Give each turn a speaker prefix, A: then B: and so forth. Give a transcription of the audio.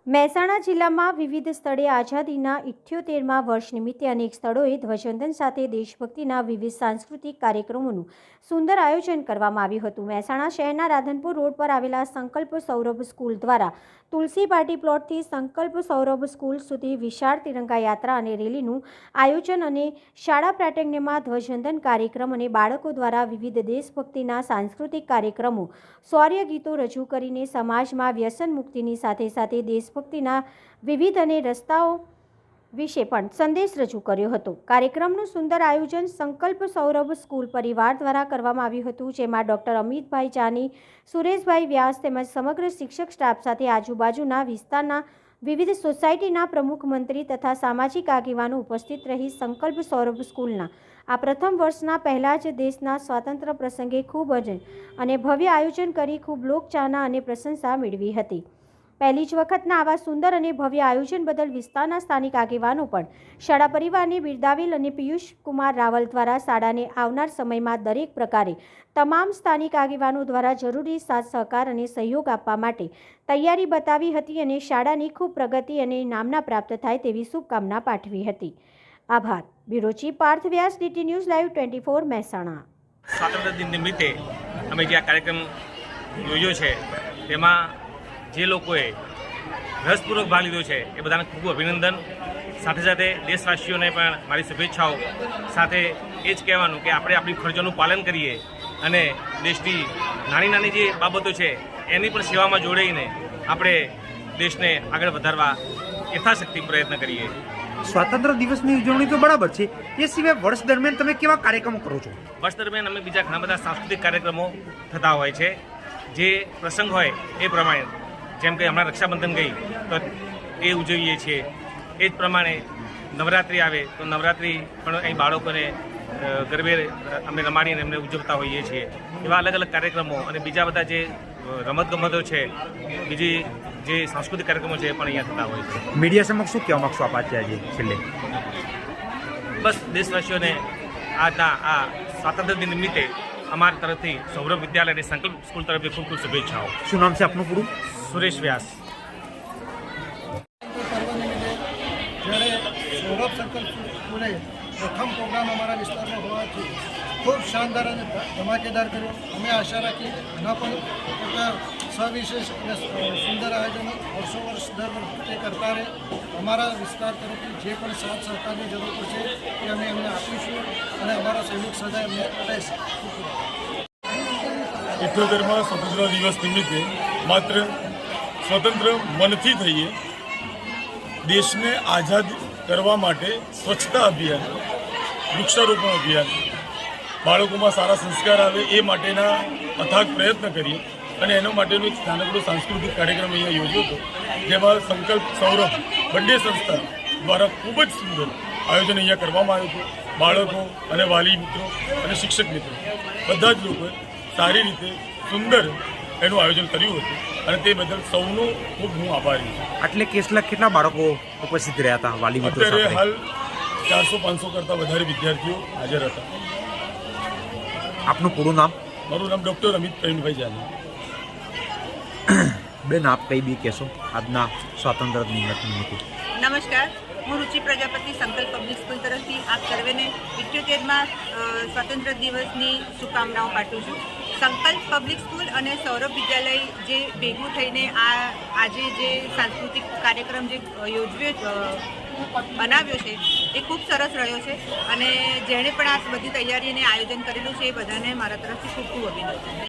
A: મહેસાણા જિલ્લામાં વિવિધ સ્થળે આઝાદીના 78મા વર્ષ નિમિત્તે અનેક સ્થળોએ ધ્વજવંદન સાથે દેશભક્તિના વિવિધ સાંસ્કૃતિક કાર્યક્રમોનું સુંદર આયોજન કરવામાં આવ્યું હતું। મહેસાણા શહેરના રાધનપુર રોડ પર આવેલા સંકલ્પ સૌરભ સ્કૂલ દ્વારા તુલસી પાર્ટી પ્લોટથી સંકલ્પ સૌરભ સ્કૂલ સુધી વિશાળ તિરંગા યાત્રા અને રેલીનું આયોજન અને શાળા પ્રાંગણમાં ધ્વજવંદન કાર્યક્રમ અને બાળકો દ્વારા વિવિધ દેશભક્તિના સાંસ્કૃતિક કાર્યક્રમો શૌર્ય ગીતો રજૂ કરીને સમાજમાં વ્યસન મુક્તિની સાથે સાથે દેશભક્તિના વિવિધ અને રસ્તાઓ વિશે પણ સંદેશ રજૂ કર્યો હતો। કાર્યક્રમનું સુંદર આયોજન સંકલ્પ સૌરભ સ્કૂલ પરિવાર દ્વારા કરવામાં આવ્યું હતું, જેમાં ડૉક્ટર અમિતભાઈ જાની, સુરેશભાઈ વ્યાસ તેમજ સમગ્ર શિક્ષક સ્ટાફ સાથે આજુબાજુના વિસ્તારના વિવિધ સોસાયટીના પ્રમુખ, મંત્રી તથા સામાજિક આગેવાનો ઉપસ્થિત રહી સંકલ્પ સૌરભ સ્કૂલના આ પ્રથમ વર્ષના પહેલા જ દેશના સ્વાતંત્ર્ય પ્રસંગે ખૂબ જ અને ભવ્ય આયોજન કરી ખૂબ લોકચાહના અને પ્રશંસા મેળવી હતી। પહેલી જ વખતના આવા સુંદર અને ભવ્ય આયોજન બદલ વિસ્તારના સ્થાનિક આગેવાનો પણ શાળા પરિવારને બિરદાવેલ અને પિયુષ કુમાર રાવલ દ્વારા શાળાને આવનાર સમયમાં દરેક પ્રકારે તમામ સ્થાનિક આગેવાનો દ્વારા જરૂરી સાથ સહકાર અને સહયોગ આપવા માટે તૈયારી બતાવી હતી અને શાળાની ખૂબ પ્રગતિ અને નામના પ્રાપ્ત થાય તેવી શુભકામના પાઠવી હતી। આભાર। બ્યુરો ચીફ પાર્થ વ્યાસ, DT ન્યૂઝ લાઈવ 24 મહેસાણા।
B: સ્વાતંત્ર્ય દિન નિમિત્તે અમે જે આ કાર્યક્રમ યોજ્યો છે તેમાં જે લોકોએ રસપૂર્વક ભાગ લીધો છે એ બધાને ખૂબ અભિનંદન। સાથે સાથે દેશવાસીઓને પણ મારી શુભેચ્છાઓ। સાથે એ જ કહેવાનું કે આપણે આપણી ફરજોનું પાલન કરીએ અને દેશની નાની નાની જે બાબતો છે એની પણ સેવામાં જોડાઈને આપણે દેશને આગળ વધારવા યથાશક્તિ પ્રયત્ન કરીએ।
C: સ્વાતંત્ર્ય દિવસની ઉજવણી તો બરાબર છે, એ સિવાય વર્ષ દરમિયાન તમે કેવા કાર્યક્રમો કરો છો?
B: વર્ષ દરમિયાન અમે બીજા ઘણા બધા સાંસ્કૃતિક કાર્યક્રમો થતા હોય છે, જે પ્રસંગ હોય એ પ્રમાણે। જેમ કે હમણાં રક્ષાબંધન ગઈ તો એ ઉજવીએ છીએ, એ જ પ્રમાણે નવરાત્રિ આવે તો નવરાત્રિ પણ અહીં બાળકોને ગરબે અમે રમાડીને એમને ઉજવતા હોઈએ છીએ। એવા અલગ અલગ કાર્યક્રમો અને બીજા બધા જે રમતગમતો છે, બીજી જે સાંસ્કૃતિક કાર્યક્રમો છે એ પણ અહીંયા થતા હોય છે।
C: મીડિયા સમક્ષ શું કહેવા માગશો આપ આજે છેલ્લે?
B: બસ દેશવાસીઓને આજના આ સ્વાતંત્ર્ય દિન નિમિત્તે અમારા તરફથી સૌરભ વિદ્યાલય અને સંકલ્પ સ્કૂલ તરફથી ખૂબ ખૂબ શુભેચ્છાઓ।
C: શું નામ છે આપનું પૂરું?
B: સુરેશ વ્યાસ।
D: જ્યારે સૌરભ સર્કલ સ્કૂલે પ્રથમ પ્રોગ્રામ અમારા વિસ્તારમાં હોવાથી ખૂબ શાનદાર અને ધમાકેદાર કર્યો। અમે આશા રાખી એના પણ સવિશેષ અને સુંદર આયોજનો વર્ષો વર્ષ દર વખતે કરતા રહે। અમારા વિસ્તાર તરફથી જે પણ સાથ સહકારની જરૂર પડશે એ અમે એમને આપીશું અને અમારા સૈનિક સદા એમને રહેશે।
E: 78મા સ્વતંત્રતા દિવસ નિમિત્તે માત્ર સ્વતંત્ર મનથી થઈએ, દેશને આઝાદ કરવા માટે સ્વચ્છતા અભિયાન, વૃક્ષારોપણ અભિયાન, બાળકોમાં સારા સંસ્કાર આવે એ માટેના અથાગ પ્રયત્ન કરીએ અને એના માટેનો એક નાનકડો સાંસ્કૃતિક કાર્યક્રમ અહીંયા યોજ્યો હતો, જેમાં સંકલ્પ સૌરભ બંને સંસ્થા દ્વારા ખૂબ જ સુંદર આયોજન અહીંયા કરવામાં આવ્યું હતું। બાળકો અને વાલી મિત્રો અને શિક્ષક મિત્રો બધા જ લોકોએ સારી રીતે સુંદર એનું આયોજન કર્યું હતું અને તે બદલ સૌનો ખૂબ હું આભારી છું।
C: એટલે કેટલા બાળકો ઉપસ્થિત રહ્યા હતા વાલી મિત્રો સાથે?
E: અત્યારે હાલ 400-500 કરતાં વધારે વિદ્યાર્થીઓ હાજર હતા।
C: આપનું પૂરું નામ?
E: મારું નામ ડૉક્ટર અમિત પ્રવીણભાઈ જાની।
C: બેન, આપ કઈ બી કહેશો આજના સ્વાતંત્ર્ય દિન નિમિત્તે?
F: નમસ્કાર, હું રુચિ પ્રજાપતિ સંકલ્પ પબ્લિક સ્કૂલ તરફથી આપ સર્વેને 78મા સ્વાતંત્ર્ય દિવસની શુભકામનાઓ પાઠવું છું। સંકલ્પ પબ્લિક સ્કૂલ અને સૌરભ વિદ્યાલય જે ભેગું થઈને આજે જે સાંસ્કૃતિક કાર્યક્રમ જે બનાવ્યો છે એ ખૂબ સરસ રહ્યો છે અને જેણે પણ આ બધી તૈયારી અને આયોજન કરેલું છે એ બધાને મારા તરફથી ખૂબ ખૂબ અભિનંદન।